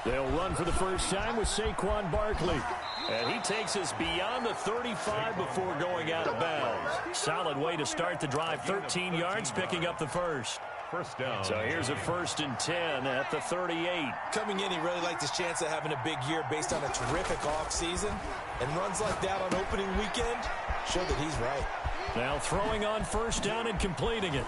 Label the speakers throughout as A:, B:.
A: They'll run for the first time with Saquon Barkley.
B: And he takes us beyond the 35 before going out of bounds. Solid way to start the drive. 13 yards, picking up the first.
C: First down.
B: So here's a 1st and 10 at the 38.
D: Coming in, he really liked his chance of having a big year based on a terrific offseason. And runs like that on opening weekend show that he's right.
A: Now throwing on 1st down and completing it.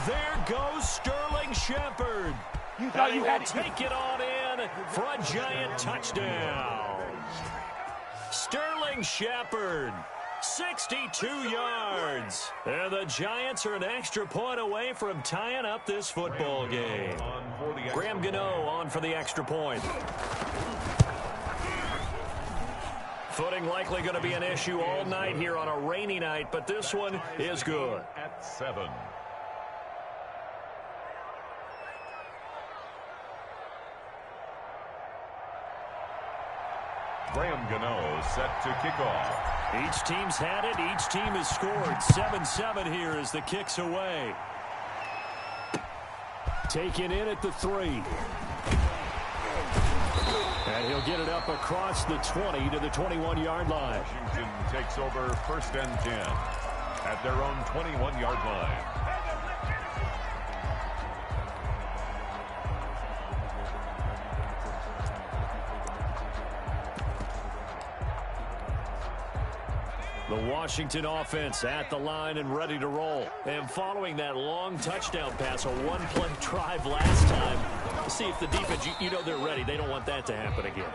A: There goes Sterling Shepard.
E: You thought you had
A: to take it on in for a giant touchdown. Sterling Shepard, 62 yards. And the Giants are an extra point away from tying up this football game. Graham Gano on for the extra point. Footing likely going to be an issue all night here on a rainy night, but this one is good.
C: At 7. Graham Gano set to kick off.
A: Each team's had it. Each team has scored. 7-7 here as the kick's away. Taken in at the 3. And he'll get it up across the 20 to the 21-yard line.
C: Washington takes over 1st and 10 at their own 21-yard line.
A: The Washington offense at the line and ready to roll. And following that long touchdown pass, a one-play drive last time. See if the defense, you know they're ready. They don't want that to happen again.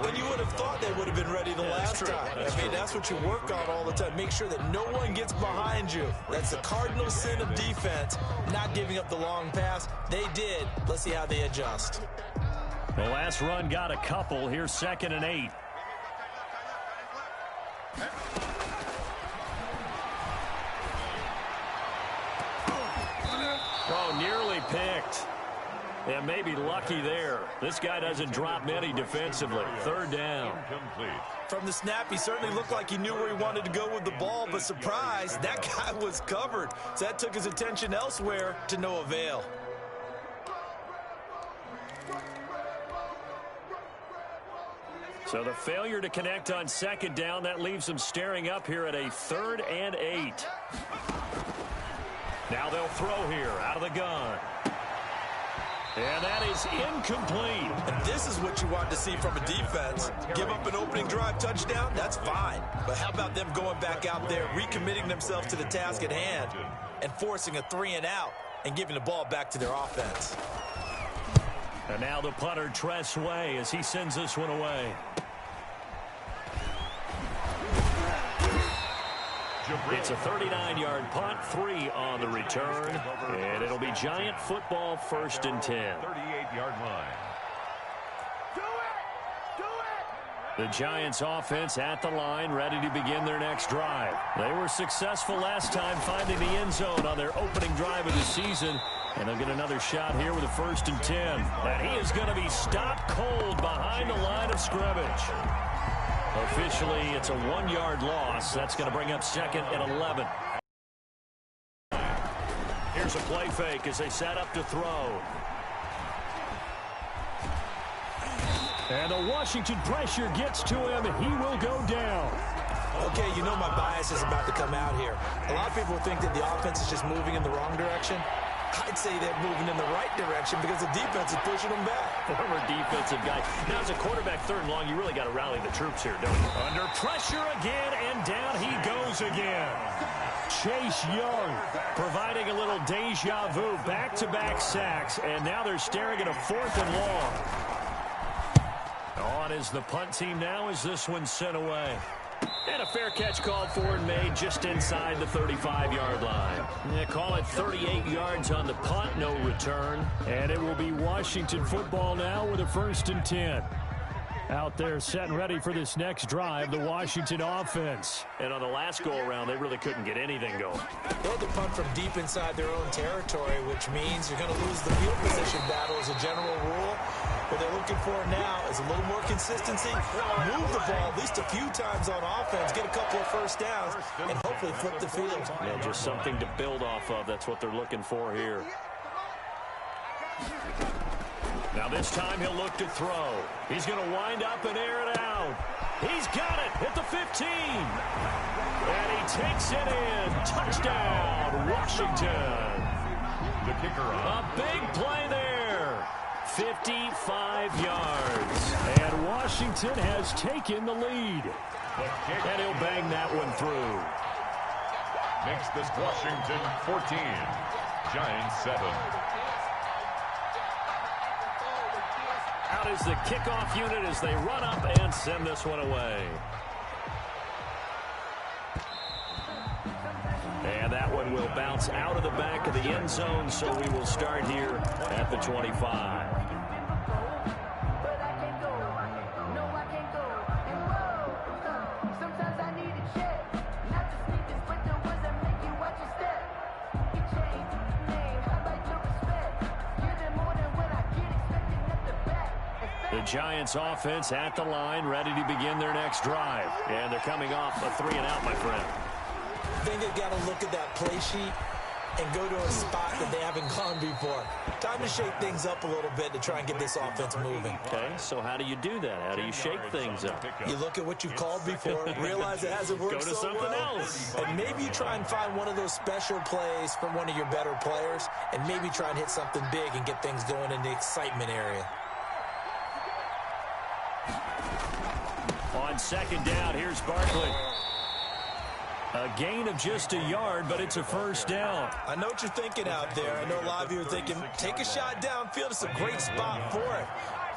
D: And you would have thought they would have been ready the last time. I mean, that's what you work on all the time. Make sure that no one gets behind you. That's the cardinal sin of defense, not giving up the long pass. They did. Let's see how they adjust.
A: The last run got a couple. Here's 2nd and 8. Oh, nearly picked. Yeah, maybe lucky there. This guy doesn't drop many defensively. 3rd down.
C: Incomplete.
D: From the snap, he certainly looked like he knew where he wanted to go with the ball, but surprise, that guy was covered. So that took his attention elsewhere to no avail.
A: So the failure to connect on 2nd down, that leaves them staring up here at a 3rd and 8. Now they'll throw here out of the gun. And that is incomplete.
D: And this is what you want to see from a defense. Give up an opening drive touchdown, that's fine. But how about them going back out there, recommitting themselves to the task at hand, and forcing a 3 and out, and giving the ball back to their offense.
A: And now the punter, Tress Way, as he sends this one away. It's a 39-yard punt, 3 on the return, and it'll be Giant football 1st and 10.
C: 38-yard line.
A: The Giants offense at the line, ready to begin their next drive. They were successful last time finding the end zone on their opening drive of the season, and they'll get another shot here with a 1st and 10. And he is going to be stopped cold behind the line of scrimmage. Officially, it's a 1-yard loss. That's going to bring up 2nd and 11. Here's a play fake as they set up to throw. And the Washington pressure gets to him. He will go down.
D: Okay, you know my bias is about to come out here. A lot of people think that the offense is just moving in the wrong direction. I'd say they're moving in the right direction because the defense is pushing them back.
A: Former defensive guy. Now, as a quarterback 3rd and long, you really got to rally the troops here, don't you? Under pressure again, and down he goes again. Chase Young providing a little deja vu. Back-to-back sacks, and now they're staring at a 4th and long. On is the punt team now as this one's sent away. And a fair catch called for and made just inside the 35-yard line. They call it 38 yards on the punt, no return. And it will be Washington football now with a 1st and 10. Out there set and ready for this next drive, the Washington offense. And on the last go-around, they really couldn't get anything going.
D: They had to punt from deep inside their own territory, which means you're going to lose the field position battle as a general rule. What they're looking for now is a little more consistency, move the ball at least a few times on offense, get a couple of 1st downs, and hopefully flip the field.
A: Yeah, just something to build off of. That's what they're looking for here. Now this time he'll look to throw. He's going to wind up and air it out. He's got it at the 15. And he takes it in. Touchdown, Washington.
C: The kicker on.
A: A big play there. 55 yards. And Washington has taken the lead. And he'll bang that one through.
C: Makes this Washington 14. Giants 7.
A: Out is the kickoff unit as they run up and send this one away. And that one will bounce out of the back of the end zone, so we will start here at the 25. The Giants offense at the line, ready to begin their next drive. And they're coming off a 3-and-out, my friend.
D: I think they've got to look at that play sheet and go to a spot that they haven't gone before. Time to shake things up a little bit to try and get this offense moving.
A: Okay, so how do you do that? How do you shake things up?
D: You look at what you've called before, realize it hasn't worked
A: Go to
D: so
A: something
D: well,
A: else.
D: and maybe you try and find one of those special plays from one of your better players, and maybe try and hit something big and get things going in the excitement area.
A: On second down, here's Barkley. A gain of just a yard, but it's a first down.
D: I know what you're thinking out there. I know a lot of you are thinking, take a shot downfield. It's a great spot for it.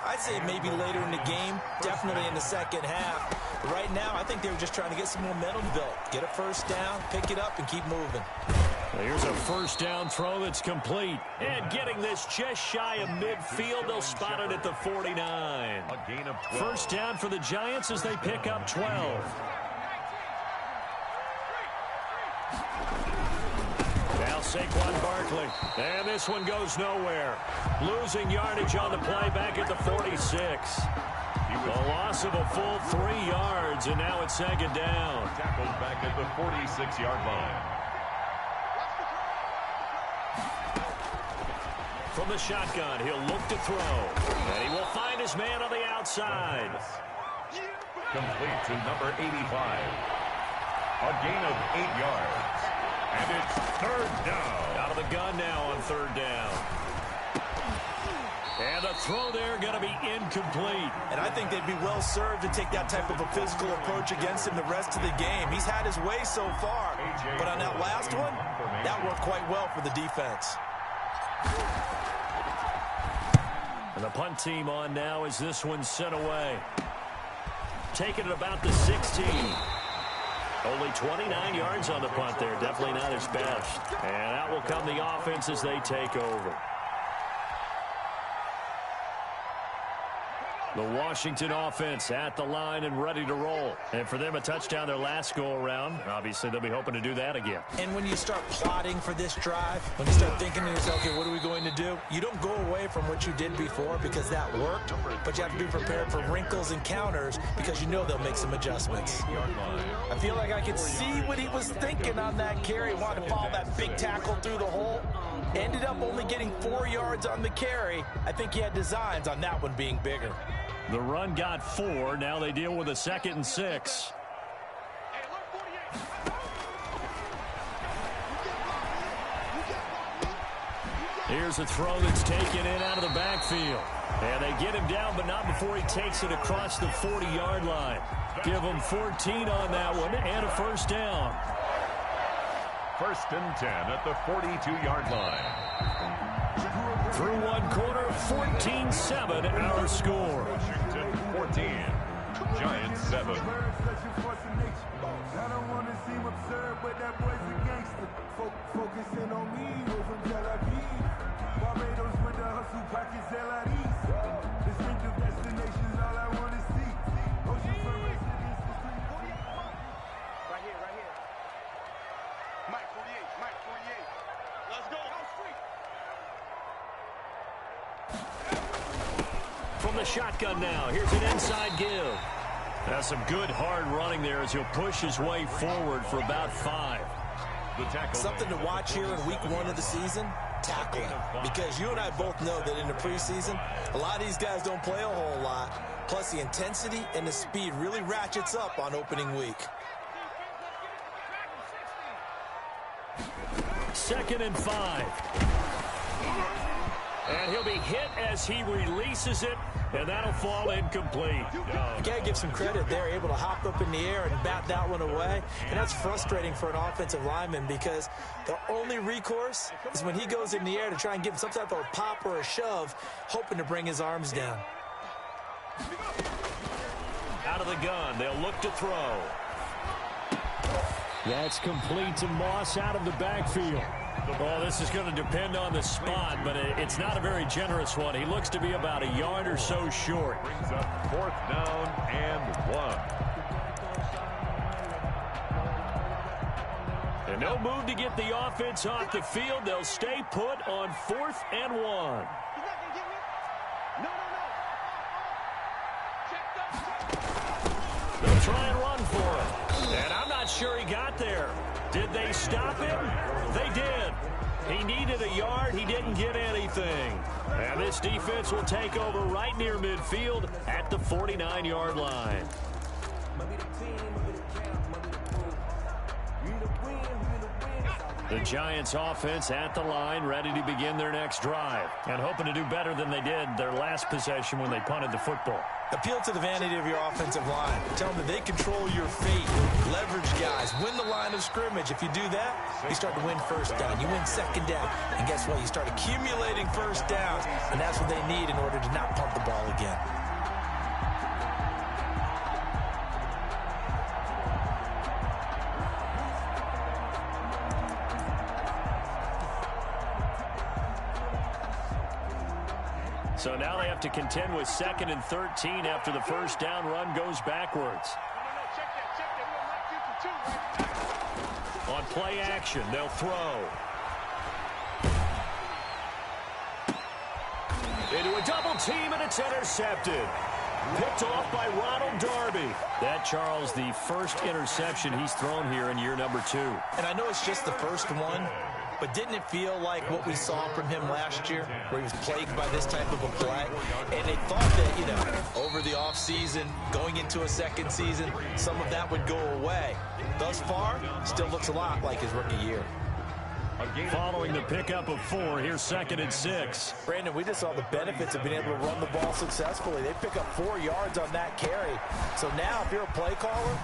D: I'd say maybe later in the game, definitely in the second half. But right now, I think they were just trying to get some momentum built. Get a first down, pick it up, and keep moving.
A: Here's a first down throw that's complete. And getting this just shy of midfield, they'll spot it at the 49.
C: A gain of 12.
A: First down for the Giants as they pick up 12. Now Saquon Barkley. And this one goes nowhere. Losing yardage on the play back at the 46. A loss of a full 3 yards, and now it's second down.
C: Tackled back at the 46-yard line.
A: From the shotgun, he'll look to throw. And he will find his man on the outside.
C: Complete to number 85. A gain of 8 yards. And it's third down.
A: Out of the gun now on third down. And the throw there going to be incomplete.
D: And I think they'd be well served to take that type of a physical approach against him the rest of the game. He's had his way so far. But on that last one, that worked quite well for the defense.
A: And the punt team on now as this one's sent away. Taking it about the 16. Only 29 yards on the punt there. Definitely not his best. And out will come the offense as they take over. The Washington offense at the line and ready to roll. And for them, a touchdown their last go-around. Obviously, they'll be hoping to do that again.
D: And when you start plotting for this drive, when you start thinking to yourself, okay, what are we going to do? You don't go away from what you did before because that worked, but you have to be prepared for wrinkles and counters because you know they'll make some adjustments. I feel like I could see what he was thinking on that carry. Wanted to follow that big tackle through the hole. Ended up only getting 4 yards on the carry. I think he had designs on that one being bigger.
A: The run got 4. Now they deal with a 2nd and 6. Here's a throw that's taken in out of the backfield. And they get him down, but not before he takes it across the 40-yard line. Give him 14 on that one and a first down.
C: First and 10 at the 42-yard line.
A: Through one quarter, 14-7 our score.
C: Washington 14, Giants 7.
E: I don't want to seem absurd, but that boy's a gangster. Focusing on me, we're from Tel Aviv. Barbados with the hustle, pockets LREs. Distinctive destinations, all I want to see. Ocean for residents, the street.
F: Right here. Mike 48. Let's go.
A: From the shotgun now, here's an inside give. That's some good hard running there as he'll push his way forward for about 5.
D: Something to watch here in week 1 of the season. tackling. Because you and I both know that in the preseason, a lot of these guys don't play a whole lot. Plus, the intensity and the speed really ratchets up on opening week.
A: 2nd and 5. And he'll be hit as he releases it, and that'll fall incomplete.
D: You got to give some credit. They're able to hop up in the air and bat that one away. And that's frustrating for an offensive lineman because the only recourse is when he goes in the air to try and give some type of a pop or a shove, hoping to bring his arms down.
A: Out of the gun, they'll look to throw. That's complete to Moss out of the backfield. Well, this is going to depend on the spot, but it's not a very generous one. He looks to be about a yard or so short.
C: Brings up 4th down and 1.
A: And no move to get the offense off the field. They'll stay put on 4th and 1. They'll try and run for it. And I'm not sure he got there. Did they stop him? They did. He needed a yard. He didn't get anything. And this defense will take over right near midfield at the 49-yard line. The Giants offense at the line, ready to begin their next drive. And hoping to do better than they did their last possession when they punted the football.
D: Appeal to the vanity of your offensive line. Tell them that they control your fate. Leverage guys. Win the line of scrimmage. If you do that, you start to win 1st down. You win 2nd down. And guess what? You start accumulating 1st downs. And that's what they need in order to not punt the ball again.
A: So now they have to contend with 2nd and 13 after the 1st down run goes backwards. On play action, they'll throw. Into a double team, and it's intercepted. Picked off by Ronald Darby. That, Charles, the first interception he's thrown here in year number 2.
D: And I know it's just the first one, but didn't it feel like what we saw from him last year, where he was plagued by this type of a play? And they thought that, over the offseason, going into a 2nd season, some of that would go away. Thus far, still looks a lot like his rookie year.
A: Following the pickup of 4, here's 2nd and 6.
D: Brandon, we just saw the benefits of being able to run the ball successfully. They pick up 4 yards on that carry. So now, if you're a play caller,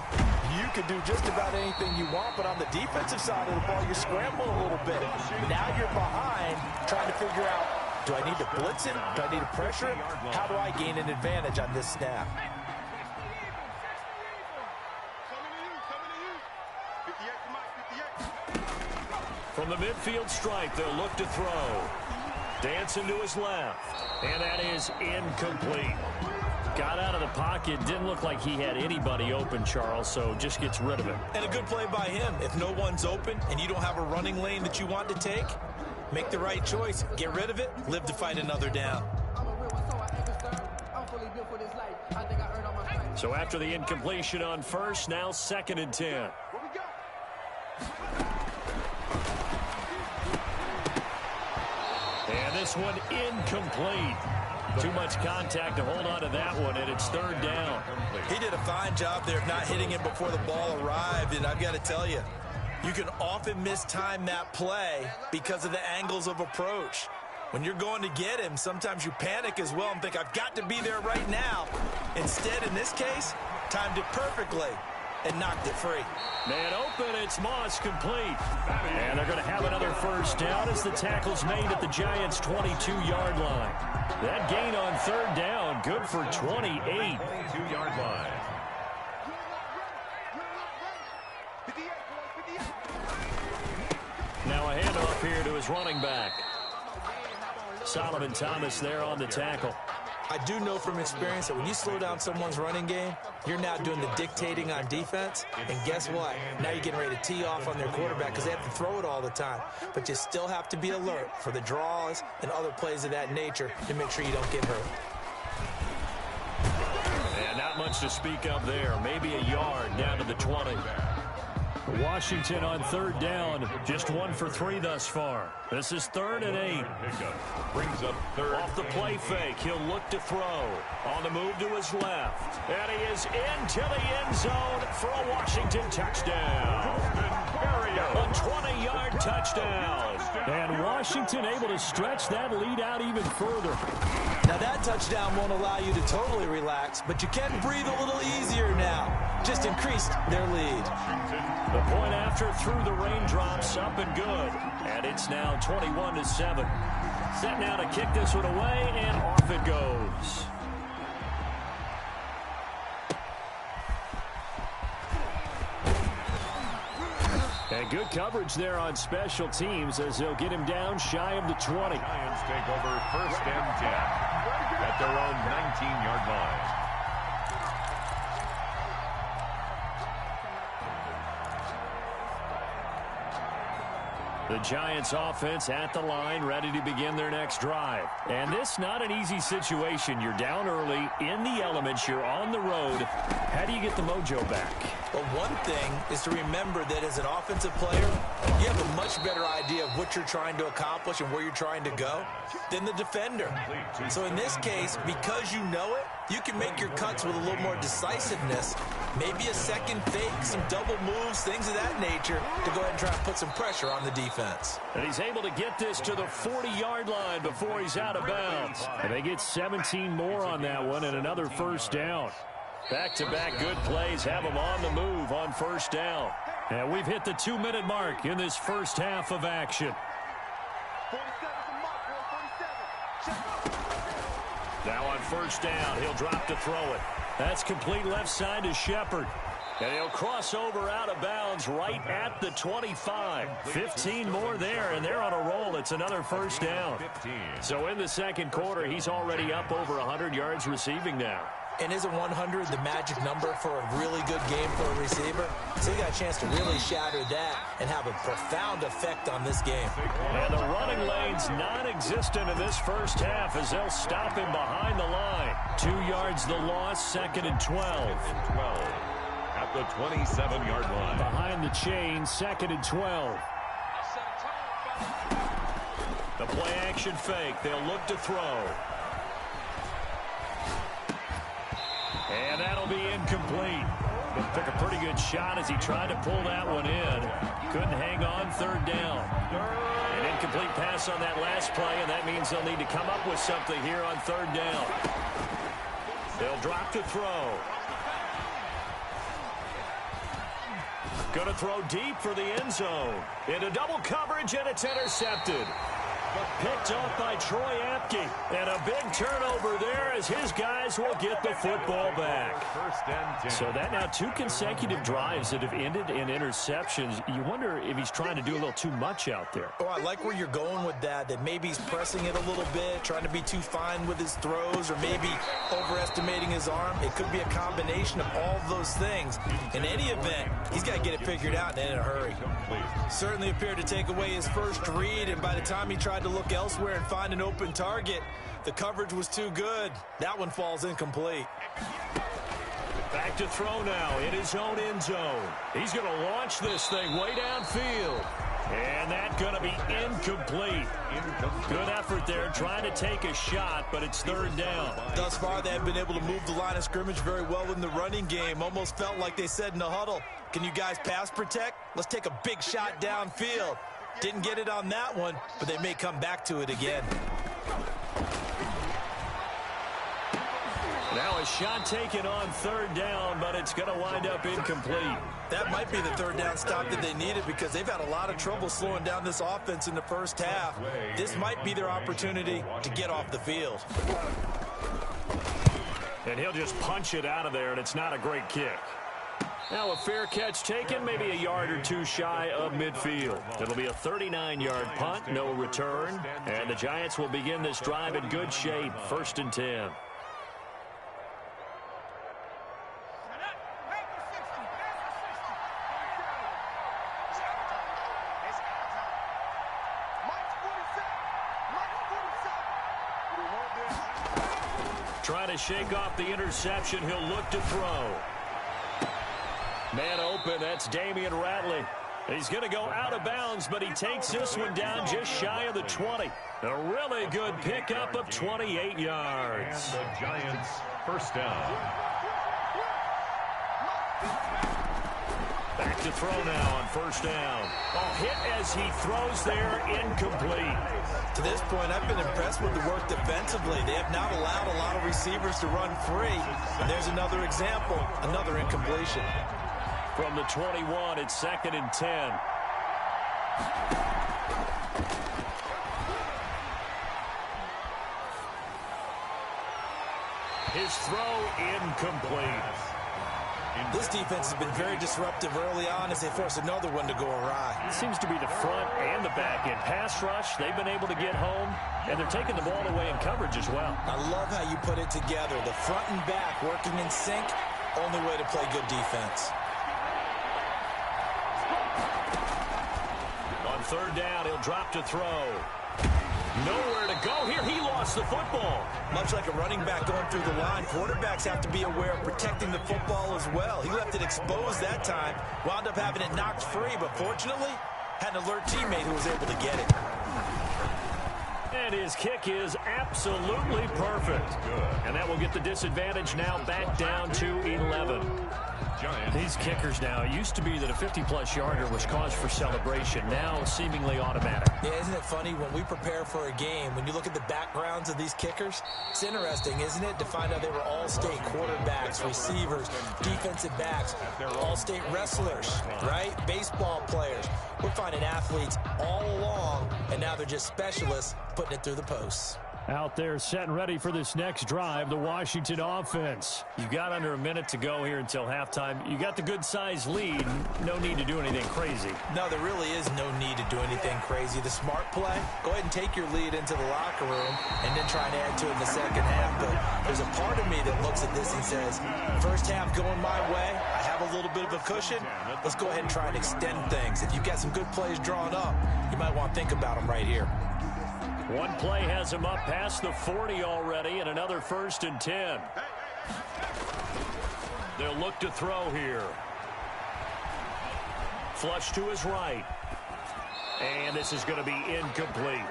D: you can do just about anything you want, but on the defensive side of the ball, you scramble a little bit. Now you're behind, trying to figure out, do I need to blitz him? Do I need to pressure him? How do I gain an advantage on this snap?
A: From the midfield stripe, they'll look to throw. Dancing to his left, and that is incomplete. Got out of the pocket. Didn't look like he had anybody open, Charles, so just gets rid of it.
D: And a good play by him. If no one's open and you don't have a running lane that you want to take, make the right choice. Get rid of it. Live to fight another down.
A: So after the incompletion on 1st, now 2nd and 10. And this one incomplete. Too much contact to hold on to that one, and it's 3rd down.
D: He did a fine job there of not hitting it before the ball arrived, and I've got to tell you, you can often mistime that play because of the angles of approach. When you're going to get him, sometimes you panic as well and think, I've got to be there right now. Instead, in this case, timed it perfectly and knocked it free.
A: Man open, it's Moss complete. And they're going to have another 1st down as the tackle's made at the Giants' 22-yard line. That gain on 3rd down, good for 28.
C: 22-yard line.
A: Now a handoff here to his running back. Solomon Thomas there on the tackle.
D: I do know from experience that when you slow down someone's running game, you're now doing the dictating on defense. And guess what? Now you're getting ready to tee off on their quarterback because they have to throw it all the time. But you still have to be alert for the draws and other plays of that nature to make sure you don't get hurt.
A: And not much to speak of there. Maybe a yard down to the 20. Washington on third down. Just 1 for 3 thus far. This is 3rd and 8.
C: Brings up third.
A: Off the play fake. He'll look to throw. On the move to his left. And he is into the end zone for a Washington touchdown. A 20-yard touchdown. And Washington able to stretch that lead out even further.
D: Now that touchdown won't allow you to totally relax, but you can breathe a little easier now. Just increased their lead.
A: The point after through the raindrops, up and good. And it's now 21-7. Set now to kick this one away, and off it goes. And good coverage there on special teams as they'll get him down shy of the 20.
C: Giants take over 1st and 10 at their own 19-yard line.
A: The Giants offense at the line, ready to begin their next drive. And this not an easy situation. You're down early, in the elements, you're on the road. How do you get the mojo back?
D: Well, one thing is to remember that as an offensive player, you have a much better idea of what you're trying to accomplish and where you're trying to go than the defender. So in this case, because you know it, you can make your cuts with a little more decisiveness, maybe a second fake, some double moves, things of that nature, to go ahead and try and put some pressure on the defense.
A: And he's able to get this to the 40-yard line before he's out of bounds. And they get 17 more on that one and another first down. Back-to-back good plays have them on the move on first down. And we've hit the 2-minute mark in this first half of action.
F: 47.
A: Now on first down, he'll drop to throw it. That's complete left side to Shepard. And he'll cross over out of bounds right at the 25. 15 more there, and they're on a roll. It's another first down. So in the second quarter, he's already up over 100 yards receiving now.
D: And isn't 100 the magic number for a really good game for a receiver? So you got a chance to really shatter that and have a profound effect on this game.
A: And the running lane's non-existent in this first half as they'll stop him behind the line. 2 yards the loss, 2nd and 12.
C: At the 27-yard line.
A: Behind the chain, 2nd and 12. The play action fake. They'll look to throw. And that'll be incomplete. But took a pretty good shot as he tried to pull that one in. Couldn't hang on, 3rd down. An incomplete pass on that last play, and that means they'll need to come up with something here on 3rd down. They'll drop to throw. Going to throw deep for the end zone. Into double coverage, and it's intercepted. Picked off by Troy Apke. And a big turnover there as his guys will get the football back. So that now 2 consecutive drives that have ended in interceptions. You wonder if he's trying to do a little too much out there.
D: Oh, I like where you're going with that maybe he's pressing it a little bit, trying to be too fine with his throws, or maybe overestimating his arm. It could be a combination of all of those things. In any event, he's got to get it figured out and in a hurry. Certainly appeared to take away his first read, and by the time he tried to look elsewhere and find an open target, the coverage was too good. That one falls incomplete.
A: Back to throw now in his own end zone. He's going to launch this thing way downfield. And that's going to be incomplete. Good effort there trying to take a shot, but it's 3rd down.
D: Thus far, they have been able to move the line of scrimmage very well in the running game. Almost felt like they said in the huddle, can you guys pass protect? Let's take a big shot downfield. Didn't get it on that one, but they may come back to it again.
A: Now a shot taken on 3rd down, but it's going to wind up incomplete.
D: That might be the 3rd down stop that they needed because they've had a lot of trouble slowing down this offense in the first half. This might be their opportunity to get off the field.
A: And he'll just punch it out of there, and it's not a great kick. Now a fair catch taken, maybe a yard or 2 shy of midfield. It'll be a 39-yard punt, no return. And the Giants will begin this drive in good shape, 1st and 10. Trying to shake off the interception. He'll look to throw. Man open, that's Damian Ratley. He's going to go out of bounds, but he takes this one down just shy of the 20. A really good pickup of 28 yards.
C: And the Giants first down.
A: Back to throw now on first down. Oh, hit as he throws there, incomplete.
D: To this point, I've been impressed with the work defensively. They have not allowed a lot of receivers to run free. And there's another example, another incompletion.
A: From the 21, it's 2nd and 10. His throw incomplete.
D: This defense has been very disruptive early on as they force another one to go awry.
A: It seems to be the front and the back end. Pass rush, they've been able to get home, and they're taking the ball away in coverage as well.
D: I love how you put it together. The front and back working in sync, only way to play good defense.
A: On third down, he'll drop to throw. Nowhere to go here. He lost the football.
D: Much like a running back going through the line, quarterbacks have to be aware of protecting the football as well. He left it exposed that time, wound up having it knocked free, but fortunately, had an alert teammate who was able to get it.
A: And his kick is absolutely perfect. And that will get the disadvantage now back down to 11. These kickers now, it used to be that a 50-plus yarder was cause for celebration. Now seemingly automatic.
D: Yeah, isn't it funny when we prepare for a game, when you look at the backgrounds of these kickers, it's interesting, isn't it, to find out they were all-state quarterbacks, receivers, defensive backs, all-state wrestlers, right? Baseball players. We're finding athletes all along, and now they're just specialists putting it through the posts.
A: Out there set and ready for this next drive, the Washington offense. You've got under a minute to go here until halftime. You got the good-sized lead. No need to do anything crazy.
D: No, there really is no need to do anything crazy. The smart play, go ahead and take your lead into the locker room and then try and add to it in the second half. But there's a part of me that looks at this and says, first half going my way, I have a little bit of a cushion. Let's go ahead and try and extend things. If you've got some good plays drawn up, you might want to think about them right here.
A: One play has him up past the 40 already, and another 1st and 10. They'll look to throw here. Flush to his right. And this is going to be incomplete.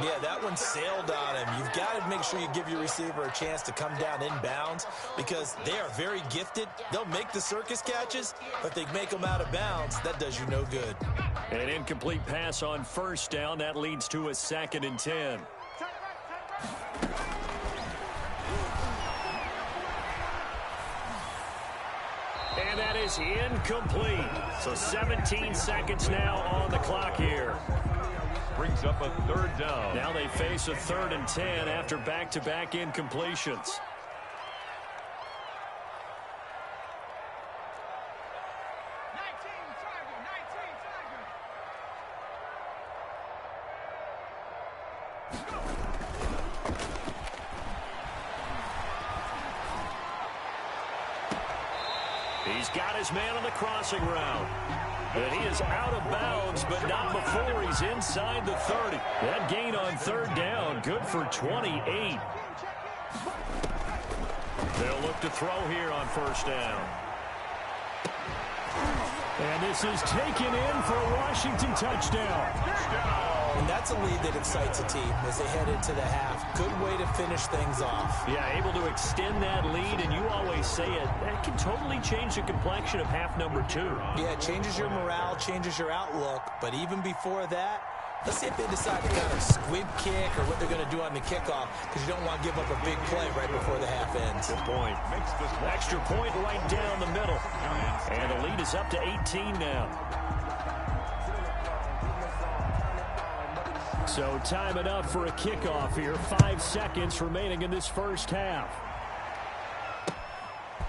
D: Yeah, that one sailed on him. You've got to make sure you give your receiver a chance to come down inbounds because they are very gifted. They'll make the circus catches, but if they make them out of bounds, that does you no good.
A: An incomplete pass on first down. That leads to a 2nd and 10. And that is incomplete. So 17 seconds now on the clock here.
C: Brings up a 3rd down.
A: Now they face a 3rd and 10 after back-to-back incompletions. He's got his man on the crossing route. But he is out of bounds, but not before he's inside the 30. That gain on 3rd down, good for 28. They'll look to throw here on 1st down. And this is taken in for a Washington touchdown.
D: And that's a lead that excites a team as they head into the half. Good way to finish things off.
A: Yeah, able to extend that lead, and you always say it, that can totally change the complexion of half number 2.
D: Yeah, it changes your morale, changes your outlook. But even before that, let's see if they decide to kind of squib kick or what they're going to do on the kickoff because you don't want to give up a big play right before the half ends.
A: Good point. Extra point right down the middle. And the lead is up to 18 now. So time it up for a kickoff here. 5 seconds remaining in this first half.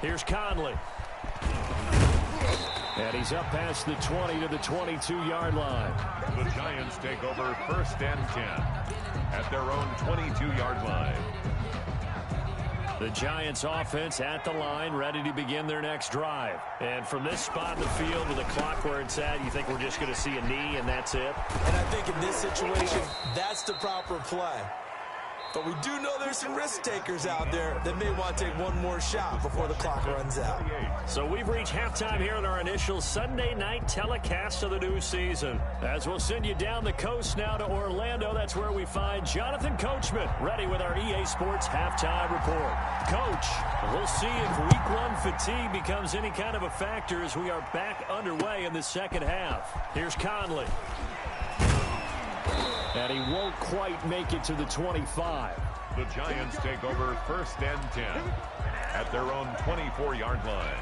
A: Here's Conley. And he's up past the 20 to the 22-yard line.
C: The Giants take over 1st and 10 at their own 22-yard line.
A: The Giants offense at the line, ready to begin their next drive. And from this spot in the field with the clock where it's at, you think we're just going to see a knee and that's it?
D: And I think in this situation, that's the proper play. But we do know there's some risk takers out there that may want to take one more shot before the clock runs out.
A: So we've reached halftime here in our initial Sunday night telecast of the new season. As we'll send you down the coast now to Orlando, that's where we find Jonathan Coachman ready with our EA Sports halftime report. Coach, we'll see if week one fatigue becomes any kind of a factor as we are back underway in the second half. Here's Conley. And he won't quite make it to the 25.
C: The Giants take over 1st and 10 at their own 24-yard line.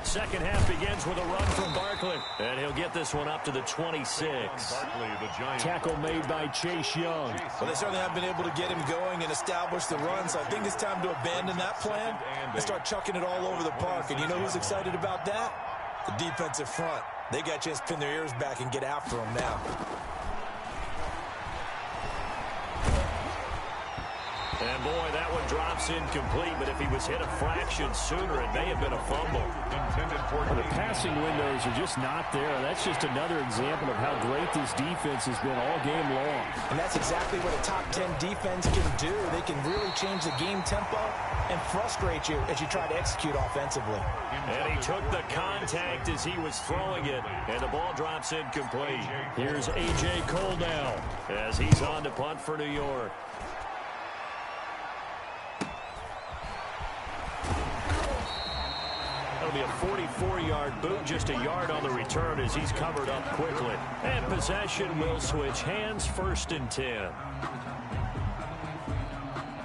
A: Second half begins with a run from Barkley. And he'll get this one up to the 26.
C: Barkley, the Giants.
A: Tackle made by Chase Young.
D: Well, they certainly have been able to get him going and establish the run, so I think it's time to abandon that plan and start chucking it all over the park. And you know who's excited about that? The defensive front. They got a chance to pin their ears back and get after him now.
A: And boy, that one drops incomplete, but if he was hit a fraction sooner, it may have been a fumble.
B: Well, the passing windows are just not there. That's just another example of how great this defense has been all game long.
D: And that's exactly what a top 10 defense can do. They can really change the game tempo and frustrate you as you try to execute offensively.
A: And he took the contact as he was throwing it, and the ball drops incomplete. Here's A.J. Cole now as he's on to punt for New York. That'll be a 44-yard boot, just a yard on the return as he's covered up quickly. And possession will switch hands, 1st and 10.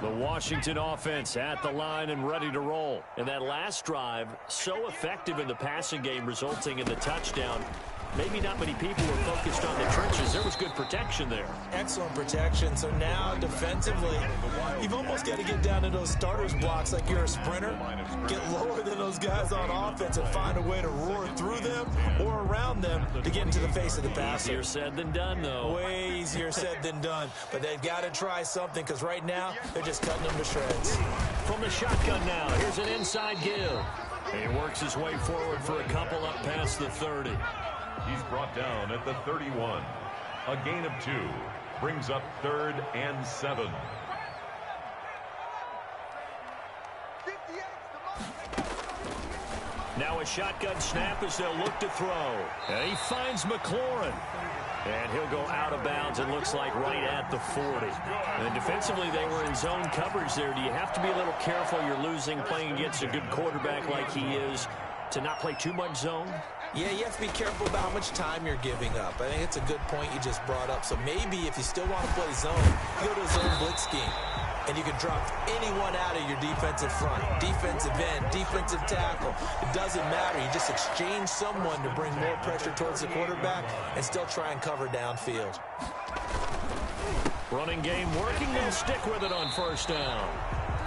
A: The Washington offense at the line and ready to roll. And that last drive, so effective in the passing game, resulting in the touchdown. Maybe not many people were focused on the trenches. There was good protection there.
D: Excellent protection. So now defensively, you've almost got to get down to those starters blocks like you're a sprinter. Get lower than those guys on offense and find a way to roar through them or around them to get into the face of the passer.
A: Easier said than done, though.
D: Way easier said than done. But they've got to try something because right now they're just cutting them to shreds.
A: From the shotgun now, here's an inside give. He works his way forward for a couple up past the 30.
C: He's brought down at the 31. A gain of 2 brings up 3rd and 7.
A: Now a shotgun snap as they'll look to throw. And he finds McLaurin. And he'll go out of bounds, it looks like, right at the 40. And defensively, they were in zone coverage there. Do you have to be a little careful? You're losing playing against a good quarterback like he is to not play too much zone?
D: Yeah, you have to be careful about how much time you're giving up. I think it's a good point you just brought up. So maybe if you still want to play zone, you go to a zone blitz scheme. And you can drop anyone out of your defensive front, defensive end, defensive tackle. It doesn't matter. You just exchange someone to bring more pressure towards the quarterback and still try and cover downfield.
A: Running game working. They'll stick with it on 1st down.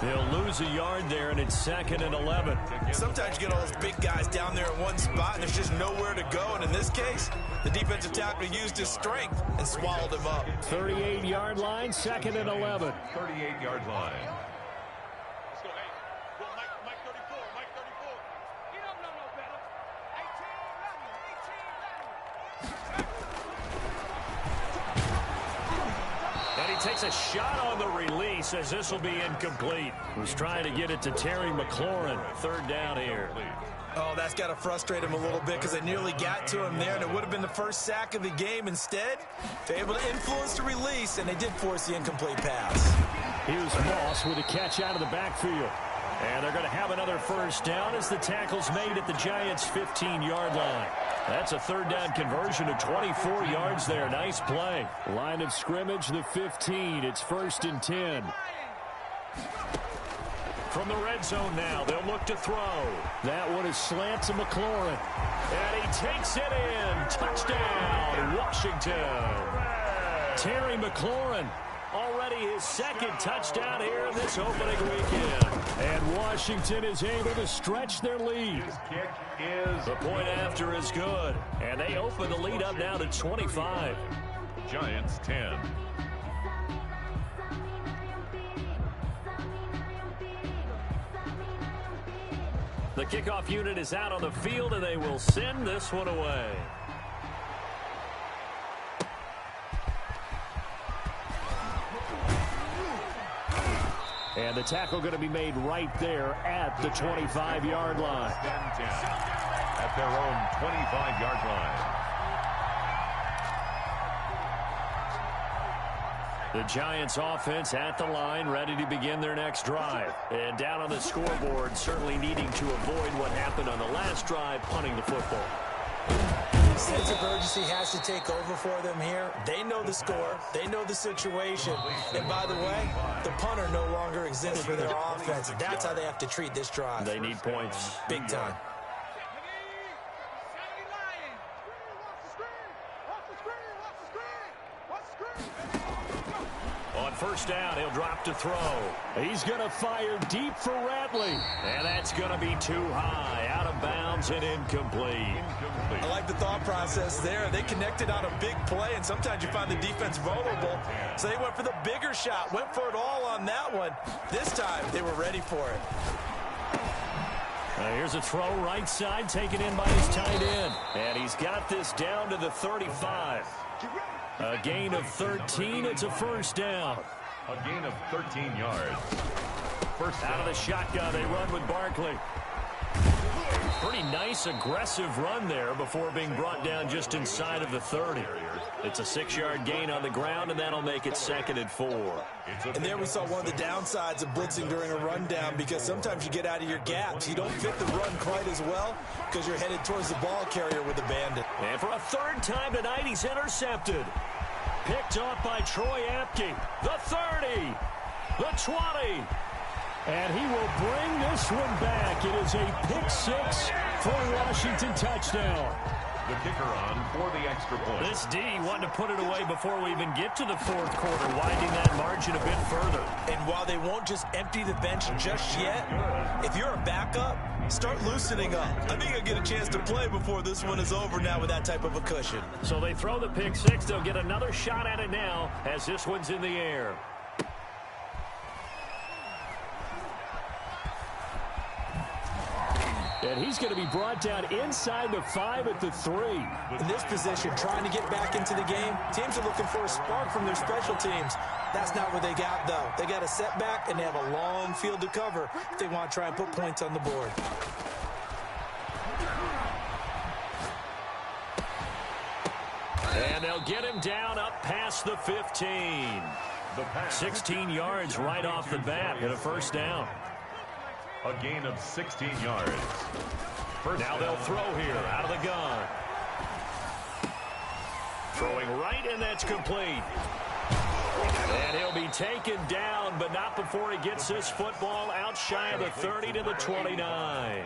A: They'll lose a yard there, and it's 2nd and 11.
D: Sometimes you get all those big guys down there in one spot, and there's just nowhere to go. And in this case, the defensive tackle used his strength and swallowed him up.
A: 38-yard line, 2nd and 11.
C: 38-yard line.
F: Let's go, hey. Go, Mike 34, Mike 34. He don't know no better. 18,
A: And he takes a shot on the release as this will be incomplete. He's trying to get it to Terry McLaurin. 3rd down here.
D: Oh, that's got to frustrate him a little bit because they nearly got to him there, and it would have been the first sack of the game. Instead, they're able to influence the release, and they did force the incomplete pass.
A: Here's Moss with a catch out of the backfield. And they're going to have another 1st down as the tackle's made at the Giants' 15-yard line. That's a 3rd down conversion of 24 yards there. Nice play. Line of scrimmage, the 15. It's 1st and 10. From the red zone now, they'll look to throw. That one is slant to McLaurin. And he takes it in. Touchdown, Washington. Terry McLaurin. Already his 2nd touchdown here in this opening weekend. And Washington is able to stretch their lead.
C: Kick is
A: The point after is good. And they open the lead up now to 25.
C: Giants 10.
A: The The kickoff unit is out on the field, and they will send this one away. And the tackle going to be made right there at the 25-yard line.
C: At their own 25-yard line.
A: The Giants offense at the line, ready to begin their next drive. And down on the scoreboard, certainly needing to avoid what happened on the last drive, punting the football.
D: Sense of urgency has to take over for them here. They know the score. They know the situation. And by the way, the punter no longer exists for their offense. That's how they have to treat this drive.
A: They need points.
D: Big time.
A: On first down, he'll drop to throw. He's going to fire deep for Ratley. And that's going to be too high, out of bounds and incomplete.
D: I like the thought process there. They connected on a big play, and sometimes you find the defense vulnerable. So they went for the bigger shot, went for it all on that one. This time, they were ready for it.
A: Here's a throw right side, taken in by his tight end. And he's got this down to the 35. A gain of 13. It's a first down.
C: A gain of 13 yards. First down.
A: Out of the shotgun, they run with Barkley. Pretty nice, aggressive run there before being brought down just inside of the 30. It's a 6-yard gain on the ground, and that'll make it 2nd and 4.
D: And there we saw one of the downsides of blitzing during a rundown, because sometimes you get out of your gaps. You don't fit the run quite as well because you're headed towards the ball carrier with the bandit.
A: And for a third time tonight, he's intercepted. Picked off by Troy Apke. The 30. The 20. And he will bring this one back. It is a pick 6 for a Washington touchdown.
C: The kicker on for the extra point.
A: This D wanted to put it away before we even get to the fourth quarter, widening that margin a bit further.
D: And while they won't just empty the bench just yet, if you're a backup, start loosening up. I think you'll get a chance to play before this one is over now with that type of a cushion.
A: So they throw the pick 6. They'll get another shot at it now as this one's in the air. And he's going to be brought down inside the 5 at the 3.
D: In this position, trying to get back into the game, teams are looking for a spark from their special teams. That's not what they got, though. They got a setback, and they have a long field to cover if they want to try and put points on the board.
A: And they'll get him down up past the 15. 16 yards right off the bat and a first down.
C: A gain of 16 yards.
A: Now they'll throw here out of the gun. Throwing right, and that's complete. And he'll be taken down, but not before he gets this football out shy of the 30 to the 29.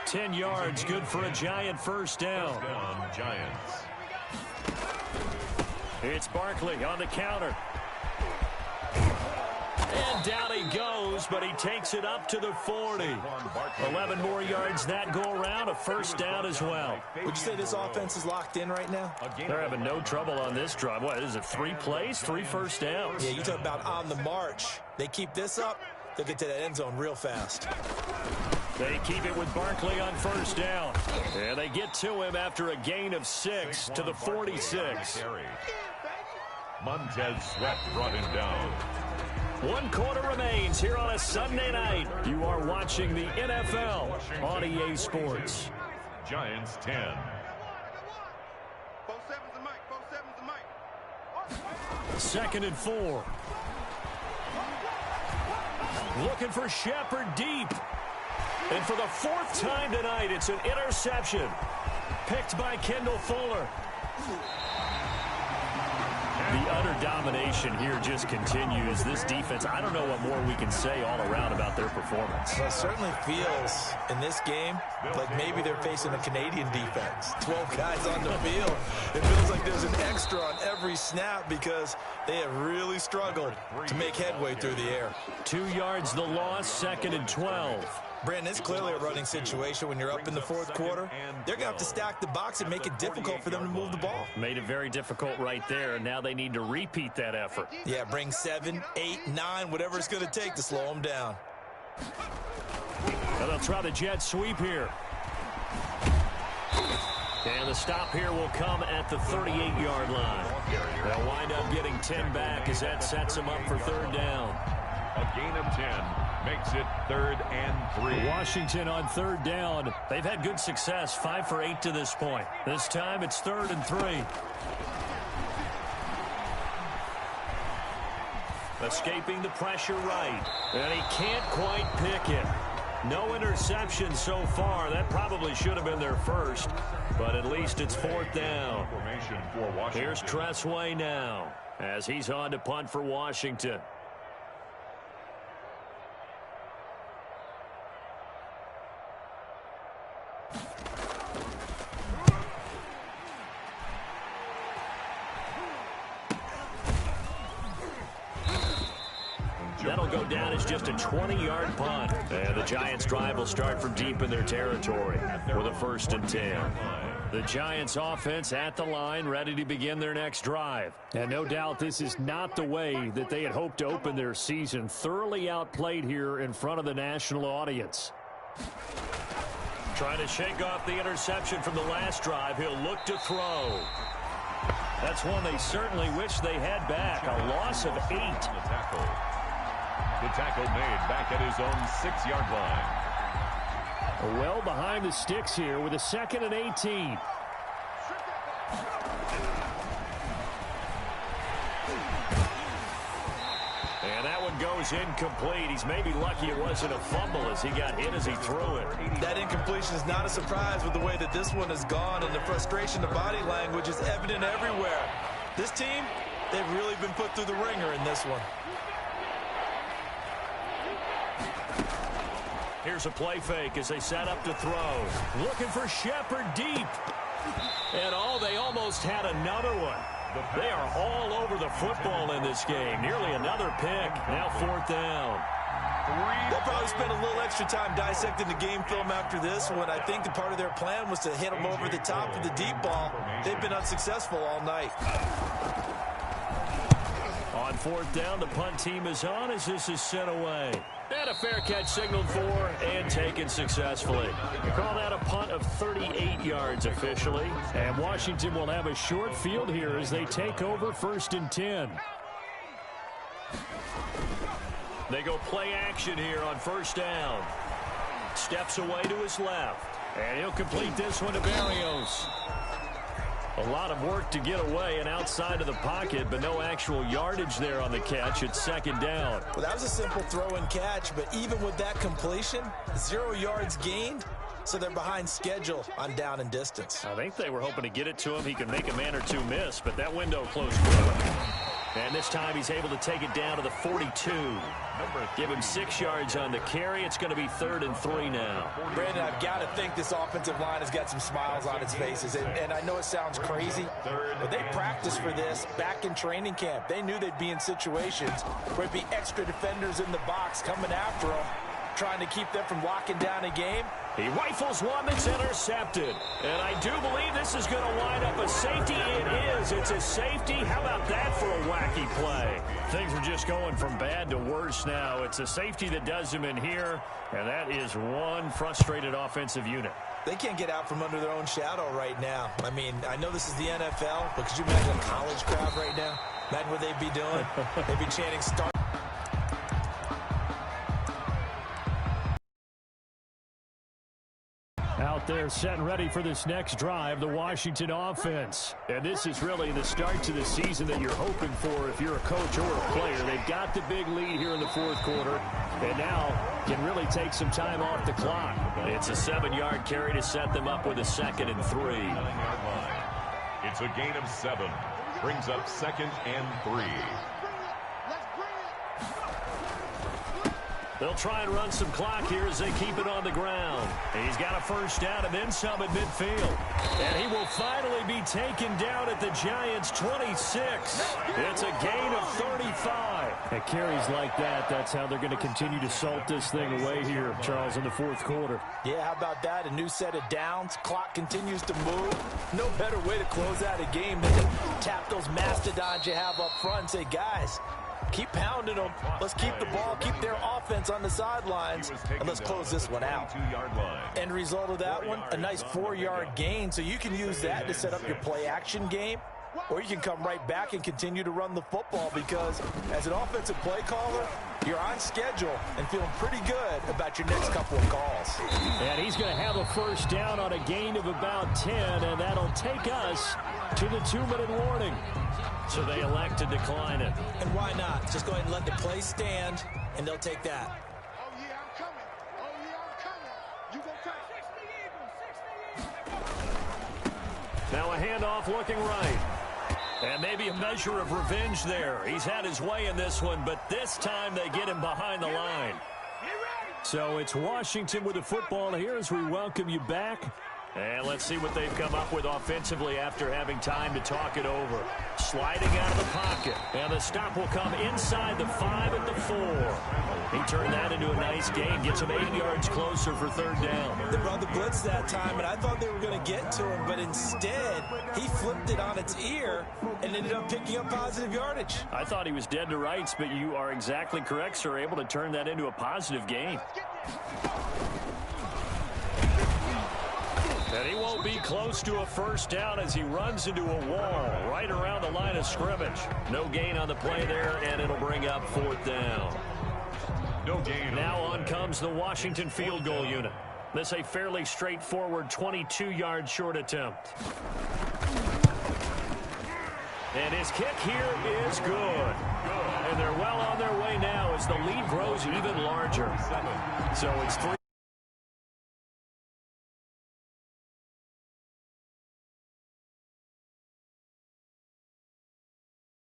A: 10 yards, good for a Giant first down.
C: First down, Giants.
A: It's Barkley on the counter. And down he goes, but he takes it up to the 40. 11 more yards that go around, a first down as well.
D: Would you say this offense is locked in right now?
A: They're having no trouble on this drive. What is it, 3 plays, 3 first downs?
D: Yeah, you talk about on the march. They keep this up, they'll get to that end zone real fast.
A: They keep it with Barkley on first down. And they get to him after a gain of 6 to the 46.
C: Montez Sweat brought him down.
A: 1 quarter remains here on a Sunday night. You are watching the NFL on EA Sports.
C: Giants 10.
A: 2nd and 4. Looking for Shepard deep. And for the 4th time tonight, it's an interception. Picked by Kendall Fuller. The utter domination here just continues. This defense, I don't know what more we can say all around about their performance.
D: Well, it certainly feels in this game like maybe they're facing a Canadian defense. 12 guys on the field. It feels like there's an extra on every snap because they have really struggled to make headway through the air.
A: 2 yards the loss, 2nd and 12.
D: Brandon, it's clearly a running situation when you're up in the 4th quarter. They're going to have to stack the box and make it difficult for them to move the ball.
A: Made it very difficult right there. Now they need to repeat that effort.
D: Yeah, bring 7, 8, 9, whatever it's going to take to slow them down.
A: Well, they'll try the jet sweep here. And the stop here will come at the 38-yard line. They'll wind up getting 10 back as that sets them up for third down.
C: A gain of 10 makes it 3rd and 3.
A: Washington on third down. They've had good success, 5 for 8 to this point. This time it's 3rd and 3. Escaping the pressure right. And he can't quite pick it. No interception so far. That probably should have been their first. But at least it's 4th down. Here's Tressway now as he's on to punt for Washington. That'll go down as just a 20-yard punt. And the Giants' drive will start from deep in their territory with a 1st and 10. The Giants' offense at the line, ready to begin their next drive. And no doubt this is not the way that they had hoped to open their season. Thoroughly outplayed here in front of the national audience. Trying to shake off the interception from the last drive. He'll look to throw. That's one they certainly wish they had back. A loss of 8.
C: The tackle made back at his own 6-yard line.
A: Well behind the sticks here with a 2nd and 18. And that one goes incomplete. He's maybe lucky it wasn't a fumble as he got hit as he threw it.
D: That incompletion is not a surprise with the way that this one has gone, and the frustration, the body language is evident everywhere. This team, they've really been put through the ringer in this one.
A: Here's a play fake as they set up to throw. Looking for Shepard deep. And they almost had another one. They are all over the football in this game. Nearly another pick. Now 4th down.
D: They'll probably spend a little extra time dissecting the game film after this one. I think the part of their plan was to hit them over the top of the deep ball. They've been unsuccessful all night.
A: On 4th down, the punt team is on as this is sent away. And a fair catch signaled for and taken successfully. Call that a punt of 38 yards officially. And Washington will have a short field here as they take over 1st and 10. They go play action here on 1st down. Steps away to his left. And he'll complete this one to Berrios. A lot of work to get away and outside of the pocket, but no actual yardage there on the catch. It's 2nd down.
D: Well, that was a simple throw and catch, but even with that completion, 0 yards gained, so they're behind schedule on down and distance.
A: I think they were hoping to get it to him. He could make a man or two miss, but that window closed quick. And this time he's able to take it down to the 42. Give him 6 yards on the carry. It's going to be 3rd and 3 now.
D: Brandon, I've got to think this offensive line has got some smiles on its faces. And I know it sounds crazy, but they practiced for this back in training camp. They knew they'd be in situations where it'd be extra defenders in the box coming after them, trying to keep them from locking down a game.
A: He rifles one that's intercepted. And I do believe this is going to wind up a safety. It is. It's a safety. How about that for a wacky play? Things are just going from bad to worse now. It's a safety that does him in here, and that is one frustrated offensive unit.
D: They can't get out from under their own shadow right now. I mean, I know this is the NFL, but could you imagine a college crowd right now? Imagine what they'd be doing. They'd be chanting start.
A: Out there set and ready for this next drive, the Washington offense. And this is really the start to the season that you're hoping for if you're a coach or a player. They've got the big lead here in the 4th quarter, and now can really take some time off the clock. It's a 7-yard carry to set them up with a 2nd and 3.
C: It's a gain of 7. Brings up 2nd and 3.
A: They'll try and run some clock here as they keep it on the ground. He's got a 1st down and then some at midfield. And he will finally be taken down at the Giants' 26. It's a gain of 35. At carries like that, that's how they're going to continue to salt this thing away here, Charles, in the 4th quarter.
D: Yeah, how about that? A new set of downs. Clock continues to move. No better way to close out a game than to tap those mastodons you have up front and say, guys, Keep pounding them. Let's keep the ball, keep their offense on the sidelines, and let's close this one out. End result of that one, a nice 4-yard gain, so you can use that to set up your play-action game, or you can come right back and continue to run the football because as an offensive play caller, you're on schedule and feeling pretty good about your next couple of calls.
A: And he's going to have a first down on a gain of about 10, and that'll take us to the 2-minute warning. So they elect to decline it.
D: And why not? Just go ahead and let the play stand, and they'll take that.
F: Oh, yeah, I'm coming. Oh, yeah, I'm coming. You gonna take it.
A: Now a handoff looking right. And maybe a measure of revenge there. He's had his way in this one, but this time they get him behind the line. So it's Washington with the football here as we welcome you back. And let's see what they've come up with offensively after having time to talk it over. Sliding out of the pocket. And the stop will come inside the 5 at the 4. He turned that into a nice gain. Gets him 8 yards closer for 3rd down.
D: They brought the blitz that time, and I thought they were going to get to him, but instead he flipped it on its ear and ended up picking up positive yardage.
A: I thought he was dead to rights, but you are exactly correct, sir. Able to turn that into a positive gain. And he won't be close to a first down as he runs into a wall right around the line of scrimmage. No gain on the play there, and it'll bring up 4th down.
C: No gain.
A: Now on comes the Washington field goal unit. This a fairly straightforward 22-yard short attempt. And his kick here is good. And they're well on their way now as the lead grows even larger. So it's 3